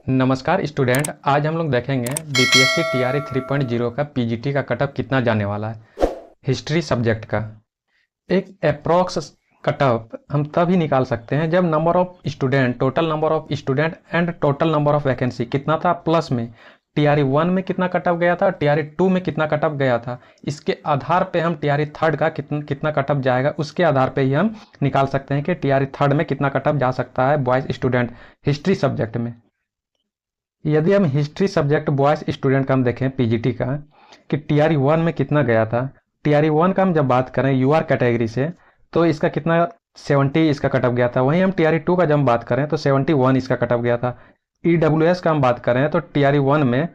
नमस्कार स्टूडेंट, आज हम लोग देखेंगे बीपीएससी टीआरई 3.0 का पीजीटी का कटअप कितना जाने वाला है। हिस्ट्री सब्जेक्ट का एक अप्रॉक्स कटअप हम तभी निकाल सकते हैं जब number of student, total number of student and total number of vacancy कितना था, प्लस में टीआरई 1 में कितना कटअप गया था, टीआरई 2 में कितना कटअप गया था। इसके आधार पे हम टीआरई 3 का कितना कटअप जाएगा, उसके आधार पे ही हम निकाल सकते हैं कि टीआरई 3 में कितना कटअप जा सकता है बॉयज़ स्टूडेंट हिस्ट्री सब्जेक्ट में। यदि हम हिस्ट्री सब्जेक्ट बॉयज़ स्टूडेंट का हम देखें पीजीटी का कि टीआरई 1 में कितना गया था। टीआरई 1 का हम जब बात करें यूआर कैटेगरी से तो इसका कितना 70 इसका कटअप गया था। वहीं हम टीआरई 2 का जब हम बात करें तो 71 इसका कटअप गया था। ईडब्ल्यूएस का हम बात करें तो टीआरई 1 में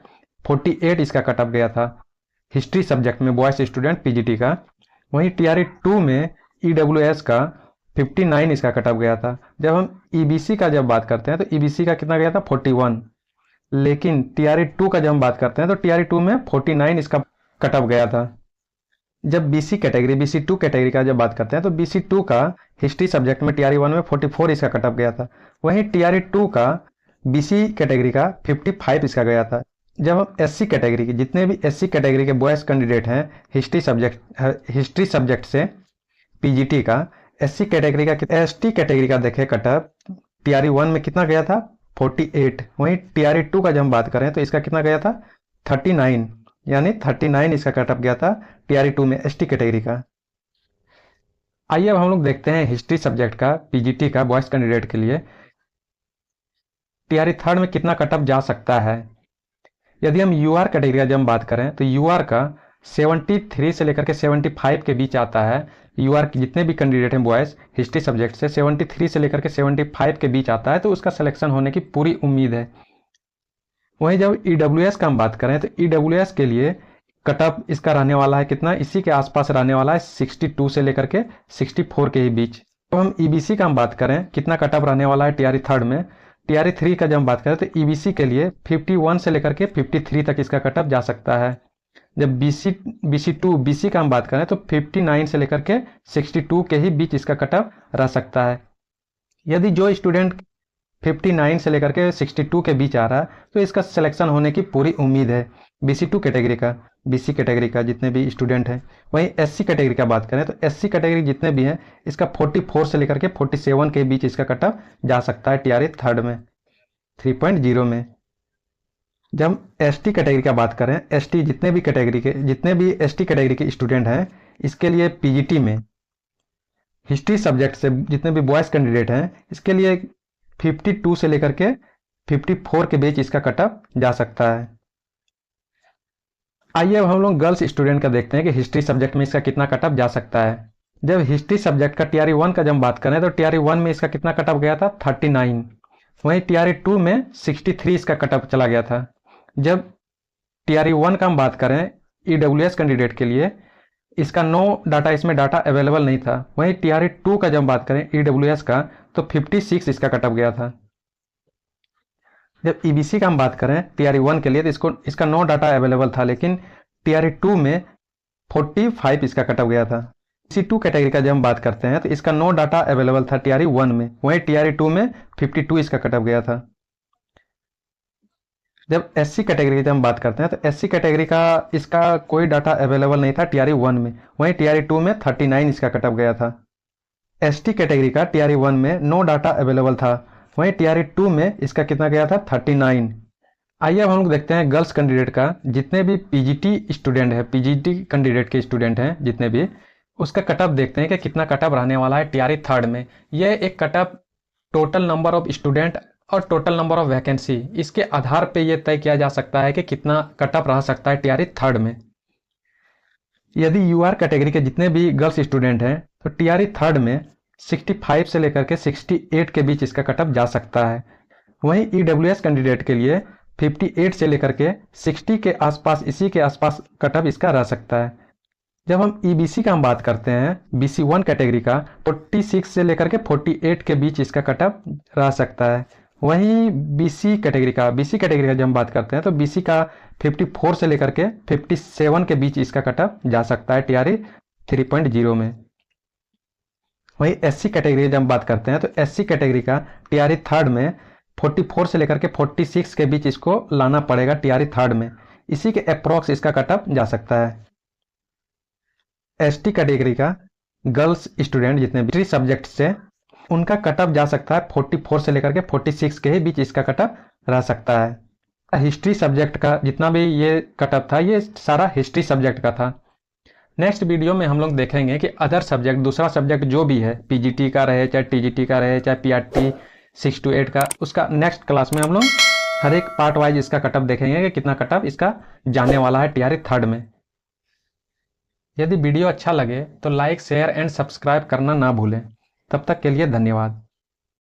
48 इसका कटअप गया था हिस्ट्री सब्जेक्ट में बॉयज़ स्टूडेंट पीजीटी का। वहीं टीआरई 2 में ईडब्ल्यूएस का 59 इसका कटअप गया था। जब हम ईबीसी का जब बात करते हैं तो ईबीसी का कितना गया था 41। लेकिन टीआरई 2 का जब हम बात करते हैं तो टीआरई 2 में 49 इसका कटअप गया था। जब बीसी कैटेगरी बीसी 2 कैटेगरी का जब बात करते हैं तो बीसी 2 का हिस्ट्री सब्जेक्ट में टीआरई 1 में 44 इसका कटअप गया था। वहीं टीआरई 2 का बीसी कैटेगरी का 55 इसका गया था। जब हम एससी कैटेगरी के जितने भी एससी कैटेगरी के बॉयज़ कैंडिडेट हैं हिस्ट्री सब्जेक्ट से पीजीटी का, एससी कैटेगरी का एसटी कैटेगरी का देखें कटअप टीआरई 1 में कितना गया था 48। वहीं टीआरई 2 का जब हम बात करें तो इसका कितना गया था 39, यानी 39 इसका कटअप गया था टीआरई 2 में एसटी कैटेगरी का। आइए अब हम लोग देखते हैं हिस्ट्री सब्जेक्ट का पीजीटी का बॉयज़ कैंडिडेट के लिए टीआरई 3 में कितना कटअप जा सकता है। यदि हम यूआर कैटेगरी का जब हम बात करें तो यूआर का 73 से लेकर के 75 के बीच आता है। यूआर के जितने भी कैंडिडेट हैं बॉयज़ हिस्ट्री सब्जेक्ट से 73 से लेकर के 75 के बीच आता है, तो उसका सिलेक्शन होने की पूरी उम्मीद है। वहीं जब ईडब्ल्यूएस का हम बात करें तो ईडब्ल्यूएस के लिए कटअप इसका रहने वाला है कितना, इसी के आसपास रहने वाला है 62 से लेकर के 64 के ही बीच। तो हम ईबीसी का हम बात करें कितना कटअप रहने वाला है टीआरई 3 में, टीआरई 3 का जब हम बात करें तो ईबीसी के लिए 51 से लेकर के 53 तक इसका कटअप जा सकता है। जब बीसी का हम बात करें तो 59 से लेकर के 62 के ही बीच इसका कटअप रह सकता है। यदि जो स्टूडेंट 59 से लेकर के 62 के बीच आ रहा है तो इसका सिलेक्शन होने की पूरी उम्मीद है बीसी कैटेगरी का जितने भी स्टूडेंट हैं। वहीं एससी कैटेगरी का बात करें तो एससी कैटेगरी जितने भी हैं इसका 44 से लेकर के 47 के बीच इसका कटअप जा सकता है टीआरई 3 में 3.0 में। जब हम एसटी कैटेगरी का बात करें, एसटी जितने भी एसटी कैटेगरी के स्टूडेंट हैं इसके लिए पीजीटी में हिस्ट्री सब्जेक्ट से जितने भी बॉयज़ कैंडिडेट हैं इसके लिए 52 से लेकर के 54 के बीच इसका कटअप जा सकता है। आइए अब हम लोग गर्ल्स स्टूडेंट का देखते हैं कि हिस्ट्री सब्जेक्ट में इसका कितना कटअप जा सकता है। जब हिस्ट्री सब्जेक्ट का टीआरई 1 का जब हम बात करें तो टीआरई 1 में इसका कितना कटअप गया था 39। वहीं टीआरई 2 में 63 इसका कटअप चला गया था। जब टीआरई 1 का हम बात करें ईडब्ल्यूएस कैंडिडेट के लिए इसका इसमें डाटा अवेलेबल नहीं था। वहीं टीआरई 2 का जब हम बात करें ईडब्ल्यूएस का तो 56 इसका कटअप गया था। जब ईबीसी का हम बात करें टीआरई 1 के लिए तो इसका नो डाटा अवेलेबल था, लेकिन टीआरई 2 में 45 इसका कटअप गया था। सी 2 कैटेगरी का जब हम बात करते हैं तो इसका नो डाटा अवेलेबल था टीआरई 1 में, वहीं टीआरई 2 में 52 इसका कटअप गया था। जब एससी कैटेगरी की जब हम बात करते हैं तो एससी कैटेगरी का इसका कोई डाटा अवेलेबल नहीं था टीआरई 1 में, वहीं टीआरई 2 में 39 इसका कटअप गया था। एसटी कैटेगरी का टीआरई 1 में नो डाटा अवेलेबल था, वहीं टीआरई 2 में इसका कितना गया था 39। आइए अब हम लोग देखते हैं गर्ल्स कैंडिडेट का जितने भी पीजीटी स्टूडेंट है, पीजीटी कैंडिडेट के स्टूडेंट हैं जितने भी, उसका कटअप देखते हैं कि कितना कटअप रहने वाला है टीआरई 3 में। यह एक cutoff total number of student और टोटल नंबर ऑफ वैकेंसी, इसके आधार पे ये तय किया जा सकता है कि कितना कटअप रह सकता है टीआरई 3 में। यदि यूआर कैटेगरी के जितने भी गर्ल्स स्टूडेंट हैं तो टीआरई 3 में 65 से लेकर के 68 के बीच इसका कटअप जा सकता है। वहीं ईडब्ल्यूएस कैंडिडेट के लिए 58 से लेकर के 60 के आसपास, इसी के आसपास कटअप इसका रह सकता है। जब हम ईबीसी का हम बात करते हैं बीसी 1 कैटेगरी का 46 से लेकर के 48 के बीच इसका कटअप रह सकता है। वहीं बीसी कैटेगरी का जब हम बात करते हैं तो बीसी का 54 से लेकर के 57 के बीच इसका कटअप जा सकता है टीआरई 3.0 में। वहीं एससी कैटेगरी जब हम बात करते हैं तो एससी कैटेगरी का टीआरई 3 में 44 से लेकर के 46 के बीच इसको लाना पड़ेगा टीआरई थर्ड में। इसी के अप्रॉक्स इसका कटअप जा सकता है। एसटी कैटेगरी का गर्ल्स स्टूडेंट जितने भी सब्जेक्ट से, उनका कटअप जा सकता है 44 से लेकर के 46 के ही बीच इसका कटअप रह सकता है। हिस्ट्री सब्जेक्ट का जितना भी ये कटअप था, ये सारा हिस्ट्री सब्जेक्ट का था। नेक्स्ट वीडियो में हम लोग देखेंगे कि अदर सब्जेक्ट, दूसरा सब्जेक्ट जो भी है, पीजीटी का रहे चाहे टीजीटी का रहे चाहे पीआरटी 6 to 8 का, उसका नेक्स्ट क्लास में हम लोग हर एक पार्ट वाइज इसका कटअप देखेंगे कि कितना कटअप इसका जाने वाला है टीआरई थर्ड में। यदि वीडियो अच्छा लगे तो लाइक, शेयर एंड सब्सक्राइब करना ना भूलें। तब तक के लिए धन्यवाद।